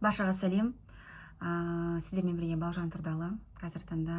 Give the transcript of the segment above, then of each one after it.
Баршаға сәлем. Сіздермен бірге Балжан Тұрдалы. Қазір таңда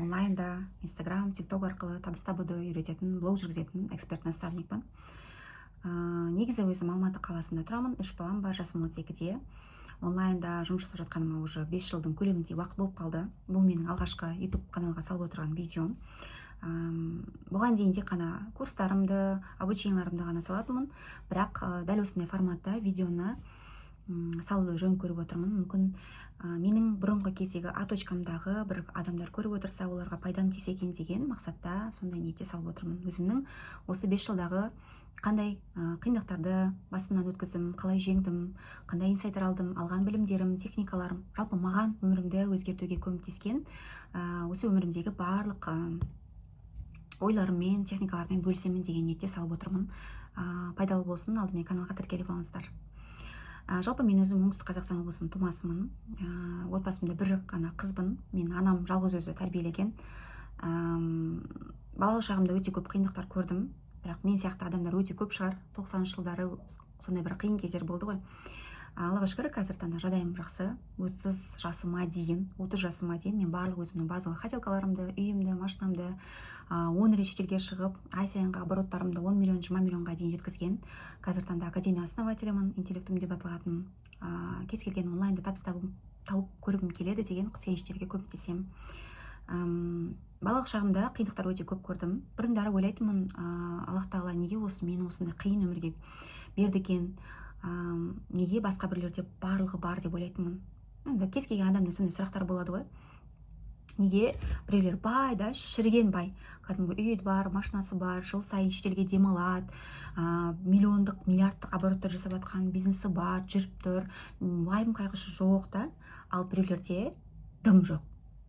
онлайнда Instagram, TikTok арқылы табыс табуды үйрететін, блог жүргізетін эксперт-наставникпін. Негізі өзім Алматы қаласында тұрамын. 3 балам бар, жасым 32-де. Онлайнда жұмыс жасап жатқаныма уже 5 жылдың көлемінде уақыт болып қалды. Бұл менің алғашқы YouTube каналға салып отырған видеом. Бұған дейін тек қана курстарымды, обученияларымды ғана салатынмын, бірақ дәл осындай форматта видеоны салуды жөн көріп отырмын. Мүмкін менің бұрынғы кездегі точкамдағы бір адамдар көріп отырса, оларға пайдам тисе екен деген мақсатта сондай ниетте салып отырмын. Өзімнің осы 5 жылдағы қандай қиындықтарды басымнан өткіздім, қалай жеңдім, қандай инсайттар алдым, алған білімдерім, техникаларым, жалпы маған өмірімді өзгертуге көмектескен осы өмірімдегі барлық ойларыммен, техникалармен бөлісемін деген ниетте салып отырмын. Пайдалы болсын, алдымен каналға тіркеліп алыңыздар. Жалпы мен өзім оңтүстік Қазақстан облысының тумасымын. Отбасымда бір ғана қызбын. Мен анам жалғыз өзі тәрбиелеген. Балалық шағымда өте көп қиындықтар көрдім. Бірақ мен сияқты адамдар өте көп шығар. 90-шы жылдары сондай бір қиын кездер болды ғой. Аллаға шүкір, қазір таңда жағдайым жақсы. 30 жасыма дейін мен барлық өзімнің базалық хотелкаларымды, үйімді, машинамды 10 рет шетелге шығып, ай сайынғы обороттарымды 10 миллион, 20 миллионға дейін жеткізген. Қазір таңда академия основателімін, интеллектум деп аталатын. Кез келген онлайнда табыс тауып көргім келеді деген қыз-келіншектерге көмектесемін. Балалық шағымда қиындықтар өте көп көрдім. Бұрындары ойлайтынмын, Аллах тағала неге мені осындай қиын өмірге берді екен, неге басқа біреулерде барлығы бар деп ойлайтынмын. Кез келген адамның сондай сұрақтар болады ғой. Неге біреулер бай да, шіріген бай, кәдімгі үйі бар, машинасы бар, жыл сайын шетелге демалады, миллиондық, миллиардтық обороттар жасап жатқан бизнесі бар, жүріп тұр, уайым қайғысы жоқ да, ал біреулерде дым жоқ.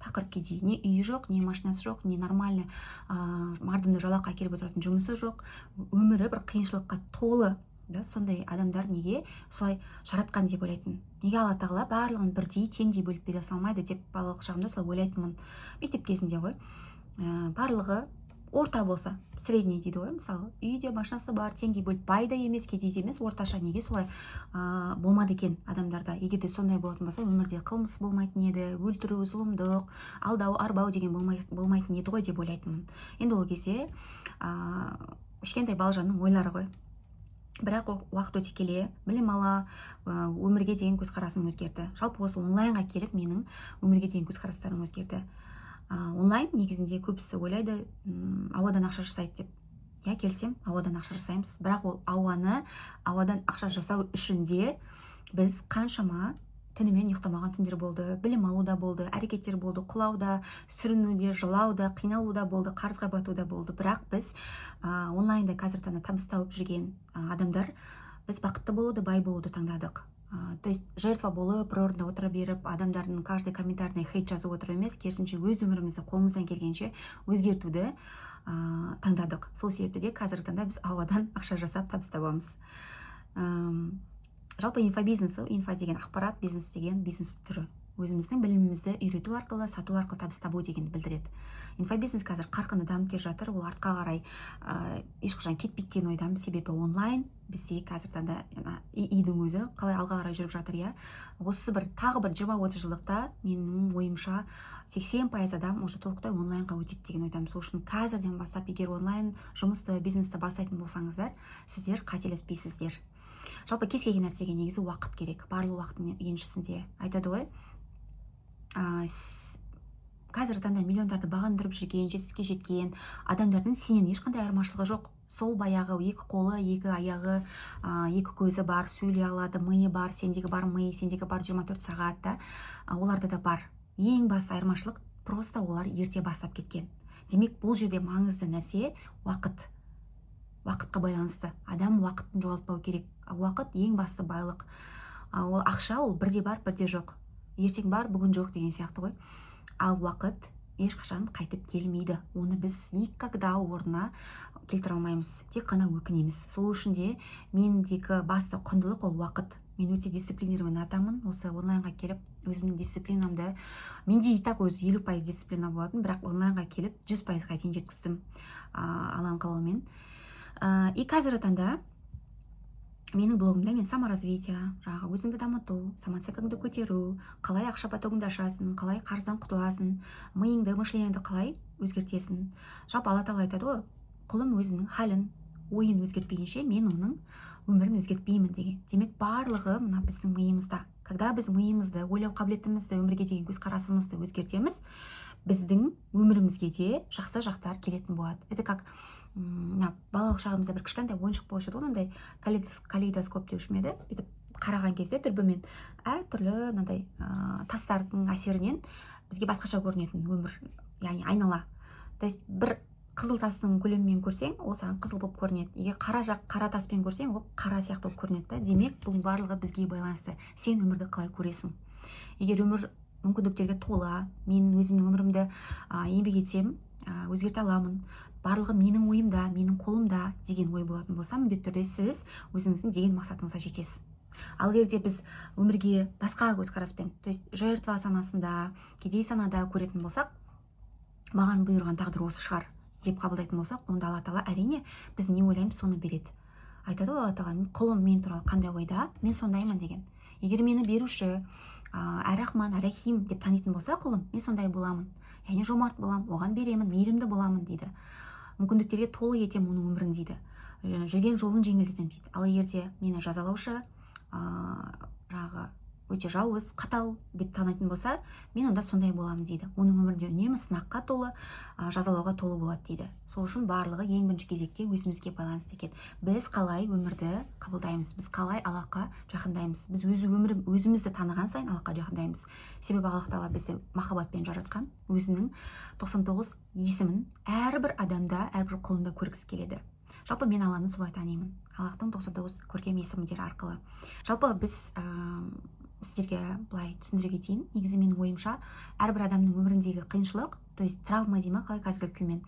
Тақыр кедей, не үйі жоқ, не машинасы жоқ, не нормальный мардымды жалақы әкеліп отыратын жұмысы жоқ, өмірі бір қиыншылыққа толы. Сондай адамдар неге солай жаратқан деп ойлайтын. Неге Алла тағала барлығын бірдей теңдей бөліп бере салмайды деп балалық шағымда солай ойлайтынмын. Мектеп кезінде ғой. Барлығы орта болса, средний дейді ғой, мысалы, үйде машинасы бар, теңдей бөліп, бай да емес, кедей де емес, орташа. Неге солай болмады екен адамдарда? Егер де сондай болатын болса, өмірде қылмыс болмайтын еді, өлтіру, зұлымдық, алдау, арбау деген болмайтын еді ғой деп ойлайтынмын. Енді ол кезде кішкентай балжанның ойлары ғой. Бірақ уақыт өте келе, білім ала, өмірге деген көзқарасым өзгерді. Жалпы осы онлайнға келіп, менің өмірге деген көзқарастарым өзгерді. Онлайн негізінде көбісі ойлайды, ауадан ақша жасайды деп. Я келсем, ауадан ақша жасаймыз. Бірақ ол ауадан ақша жасау үшін де біз қаншама түнімен ұйықтамаған түндер болды, білім алуда болды, әрекеттер болды, құлауда, сүрінуде, жылауда, қиналуда болды, қарызға батуда болды. Бірақ біз онлайнда қазір таңда табыс тауып жүрген адамдар, біз бақытты болуды, бай болуды таңдадық. То есть жертва болып, бір орында отыра беріп, адамдардың каждый комментарийіне хейт жазып отыру емес, керісінше өз өмірімізді қолымыздан келгенше өзгертуді таңдадық. Сол себепті де қазіргі таңда біз ауадан ақша жасап табыс табамыз. Жалпы инфобизнесі, инфо деген ақпарат, бизнес деген бизнес түрі. Өзіміздің білімімізді үйрету арқылы, сату арқылы табыс табу дегенді білдіреді. Инфобизнес қазір қарқынды дамып келе жатыр, ол артқа қарай ешқашан кетпейді деген ойдамын. Себебі онлайн бізде қазір таңда идің өзі қалай алға қарай жүріп жатыр, иә. Осы тағы бір 20-30 жылдықта менің ойымша 80% адам уже толықтай онлайнға өтеді деген ойдамын. Сол үшін қазірден бастап, егер онлайн жұмысты, бизнесті бастайтын болсаңыздар, сіздер қателеспейсіздер. Жалпы кез келген нәрсеге негізі уақыт керек. Барлық уақыттың еншісінде. Айтады ғой, қазіргі таңда миллиондарды бағындырып жүрген, жетістікке жеткен адамдардың сенен ешқандай айырмашылығы жоқ. Сол баяғы 2 қолы, 2 аяғы, 2 көзі бар, сөйлей алады, миы бар, сендегі бар ми, сендегі бар 24 сағат та, оларда да бар. Ең басты айырмашылық просто олар ерте бастап кеткен. Демек, бұл жерде маңызды нәрсе уақыт. Уақытқа байланысты. Адам уақытын жоғалтпау керек. Уақыт ең басты байлық. Ол ақша, ол бірде бар, бірде жоқ. Ертең бар, бүгін жоқ деген сияқты ғой. Ал уақыт ешқашан қайтып келмейді. Оны біз никогда орнына келтіре алмаймыз. Тек қана өкінеміз. Сол үшін де мендегі басты құндылық ол уақыт. Мен өте дисциплинированный адаммын. Осы онлайнға келіп, өзімнің дисциплинамды, менде и так өзі 50% дисциплина болатын, бірақ онлайнға келіп 100%-ға дейін жеткіздім Алланың қалауымен. И қазіргі таңда менің блогымда мен саморазвитие, жаңағы өзіңді дамыту, самооценкаңды көтеру, қалай ақша потогыңды ашасың, қалай қарыздан құтыласың, миыңды, мышлениеңді қалай өзгертесің. Жалпы алла тағала айтады ғой, құлым өзінің халін, ойын өзгертпейінше мен оның өмірін өзгертпеймін деген. Демек барлығы мына біздің миымызда. Когда біз миымызды, ойлау қабілетімізді, өмірге деген көзқарасымызды өзгертеміз, біздің өмірімізге де жақсы жақтар келетін болады. Это как балалық шағымызда бір кішкентай ойыншық болушы еді ғой, мынандай калейдоскоп деуші ме еді, бүйтіп қараған кезде дүрбімен әртүрлі мынандай тастардың әсерінен бізге басқаша көрінетін өмір, яғни айнала. То есть бір қызыл тастың көлемімен көрсең, ол саған қызыл болып көрінеді. Егер қара таспен көрсең, ол қара сияқты болып көрінеді. Демек, бұның барлығы бізге байланысты. Сен өмірді қалай көресің? Егер өмір мүмкіндіктерге тола, мен өзімнің өмірімді еңбек етсем, өзгерте аламын, барлығы менің ойымда, менің қолымда деген ой болатын болса, міндетті түрде сіз өзіңіздің деген мақсатыңызға жетесіз. Ал егерде біз өмірге басқа көзқараспен, то есть жертва санасында, кедей санада көретін болсақ, маған бұйырған тағдыр осы шығар деп қабылдайтын болсақ, онда Алла тағала әрине біз не ойлаймыз, соны береді. Айтады ғой Алла тағала, құлым мен туралы қандай ойда, мен сондаймын деген. Егер мені беруші, әр-рахман, әр-рахим деп танитын болса құлым, мен сондай боламын. Яғни жомарт боламын, оған беремін, мейірімді боламын дейді. Мүмкіндіктерге толы етем оның өмірін дейді. Жүрген жолын жеңілдетем дейді. Ал егерде мені жазалаушы, жаңағы өте жауыз, қатал деп танитын болса, мен онда сондай боламын дейді. Оның өмірінде үнемі сынаққа толы, жазалауға толы болады дейді. Сол үшін барлығы ең бірінші кезекте өзімізге байланысты екен. Біз қалай өмірді қабылдаймыз, біз қалай Аллахқа жақындаймыз. Біз өзімізді таныған сайын Аллахқа жақындаймыз. Себебі Аллах тағала бізді махаббатпен жаратқан, өзінің 99 есімін әрбір адамда, әрбір құлында көргісі келеді. Жалпы мен Алланы солай танимын. Аллахтың 99 көркем есімдері арқылы. Жалпы біз сіздерге былай түсіндіре кетейін. Негізі менің ойымша, әрбір адамның өміріндегі қиыншылық, то есть травма дейма қалай қазіргі тілмен,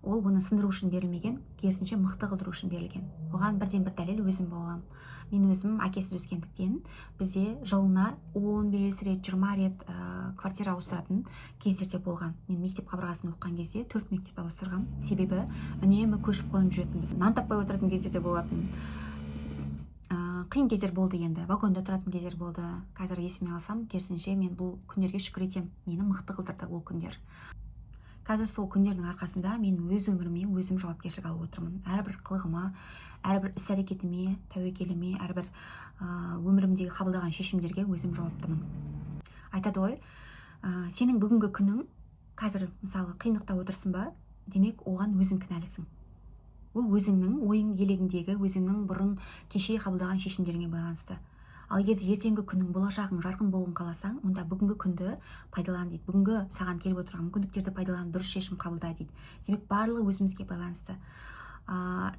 ол бұны сындыру үшін берілмеген, керісінше мықты қылдыру үшін берілген. Оған бірден бір дәлел өзім боламын. Мен өзім әкесіз өскендіктен бізде жылына 15 рет, 20 рет квартира ауыстыратын кездерде болған. Мен мектеп қабырғасында оқыған кезде 4 мектеп ауыстырғам. Себебі үнемі көшіп қонып жүретінбіз. Нан таппай отыратын кездерде болатын. Қиын кездер болды енді, вагонда тұратын кездер болды. Қазір есіме алсам, керісінше мен бұл күндерге шүкір етем. Мені мықты қылдырды ол күндер. Қазір сол күндердің арқасында мен өз өміріме өзім жауапкершілік алып отырмын. Әрбір қылығыма, әрбір іс-әрекетіме, тәуекеліме, әрбір өмірімдегі қабылдаған шешімдерге өзім жауаптымын. Айтады ғой, сенің бүгінгі күнің, қазір мысалы қиындықта отырсың ба, демек оған өзің кінәлісің. Ол өзіңнің ойың елегіндегі, өзіңнің бұрын кеше қабылдаған шешімдеріңе байланысты. Ал егер ертеңгі күнің, болашағың жарқын болуын қаласаң, онда бүгінгі күнді пайдалан дейді. Бүгінгі саған келіп отырған мүмкіндіктерді пайдалан, дұрыс шешім қабылда дейді. Демек барлығы өзімізге байланысты.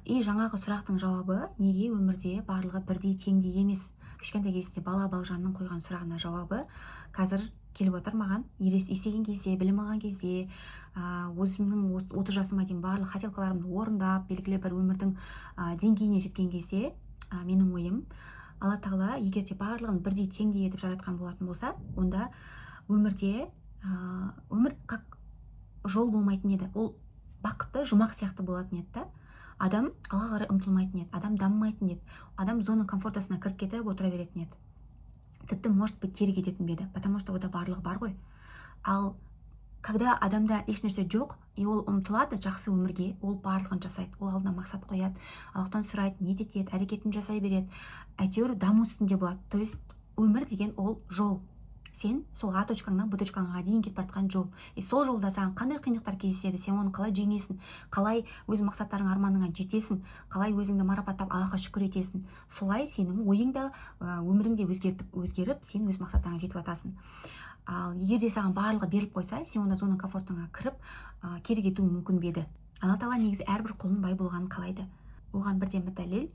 И жаңағы сұрақтың жауабы, неге өмірде барлығы бірдей теңдей емес? Кішкентай кезде бала балжанның қойған сұрағына жауабы қазір келіп отыр маған. Есейген кезде, білім алған кезде, өзімнің 30 жасыма дейін барлық хотелкаларымды орындап, белгілі бір өмірдің деңгейіне жеткен кезде, менің ойым, Алла тағала егер де барлығын бірдей теңдей етіп жаратқан болатын болса, онда өмірде өмір как жол болмайтын еді. Ол бақытты жұмақ сияқты болатын еді. Адам алға қарай ұмтылмайтын еді, адам дамымайтын еді, адам зона комфортасына кіріп кетіп отыра беретін еді. Тіпті может быть кері кететін беді, потому что ода барлығы бар ғой. Ал когда адамда ешнәрсе жоқ, и ол ұмтылады жақсы өмірге, ол барлығын жасайды, ол алдына мақсат қояды, Аллахтан сұрайды, ниет етеді, әрекетін жасай береді, әйтеуір даму үстінде болады. То есть өмір деген ол жол. Сен сол А точкаңнан Б точкаңа дейін кетіп бара жол. И сол жолда саған қандай қиындықтар кездеседі, сен оны қалай жеңесің, қалай өз мақсаттарың, арманыңа жетесің, қалай өзіңді марапаттап Аллахқа шүкір етесің. Солай сенің ойың да өмірің де өзгеріп, сен өз мақсаттарыңа жетіп атасың. Ал егер де саған барлығы беріліп қойса, сен онда зона комфортыңа кіріп, кері кетуің мүмкін бе еді. Алла тағала негізі әрбір құлын бай болғанын қалайды. Оған бірден бір дәлел,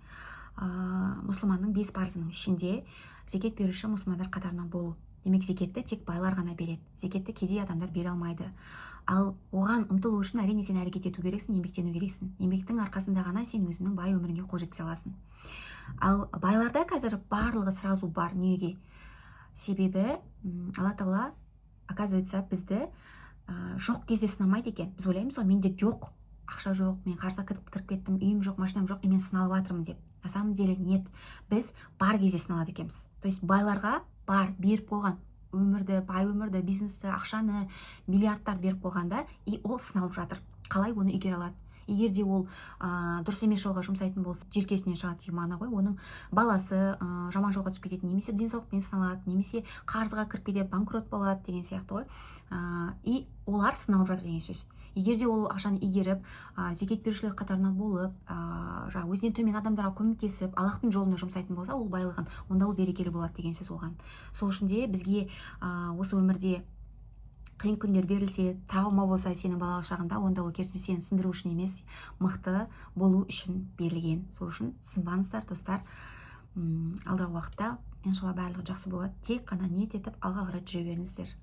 мұсылманның 5 парызының ішінде зекет беруші мұсылмандар қатарынан болу. Демек зекетті тек байлар ғана береді. Зекетті кедей адамдар бере алмайды. Ал оған ұмтылу үшін әрине сен әрекет ету керексің, еңбектену керексің. Еңбектің арқасында ғана сен өзіңнің бай өміріңе қол жеткізе аласың. Ал байларда қазір барлығы сразу бар. Неге? Себебі Алла тағала, оказывается, бізді жоқ кезде сынамайды екен. Біз ойлаймыз, менде жоқ, ақша жоқ, мен қарызға кіріп кеттім, үйім жоқ, машинам жоқ, мен сыналып жатырмын деп. На самом деле нет, біз бар кезде сыналады екенбіз. То есть байларға бар беріп қойған, өмірді, бай өмірді, бизнесті, ақшаны, миллиардтар беріп қойғанда, и ол сыналып жатыр. Қалай оны игере алады? Егер де ол дұрыс емес жолға жұмсайтын болса, желкесінен шығады деген мағына ғой. Оның баласы жаман жолға түсіп кетеді, немесе денсаулықпен сыналады, немесе қарызға кіріп кетеді, банкрот болады деген сияқты ғой. И олар сыналып жатыр деген сөз. Егер де ол ақшаны игеріп, зекет берушілер қатарына болып, жаңағы өзінен төмен адамдарға көмектесіп, Аллахтың жолына жұмсайтын болса, ол байлығын, онда ол берекелі болады деген сөз оған. Сол үшін де бізге осы өмірде қиын күндер берілсе, травма болса сенің балалық шағында, онда ол керісінше сені сындыру үшін емес, мықты болу үшін берілген. Сол үшін сынбаңыздар, достар. Алдағы уақытта иншалла барлығы жақсы болады. Тек қана ниет етіп алға қарай жүре беріңіздер.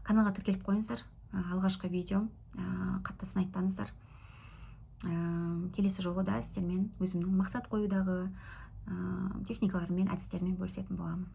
Каналға тіркеліп қойыңыздар. Алғашқы видеом, қатты сын айтпаңыздар. Келесі жолы да сіздермен өзімнің мақсат қоюдағы техникалармен, әдістермен бөлісетін боламын.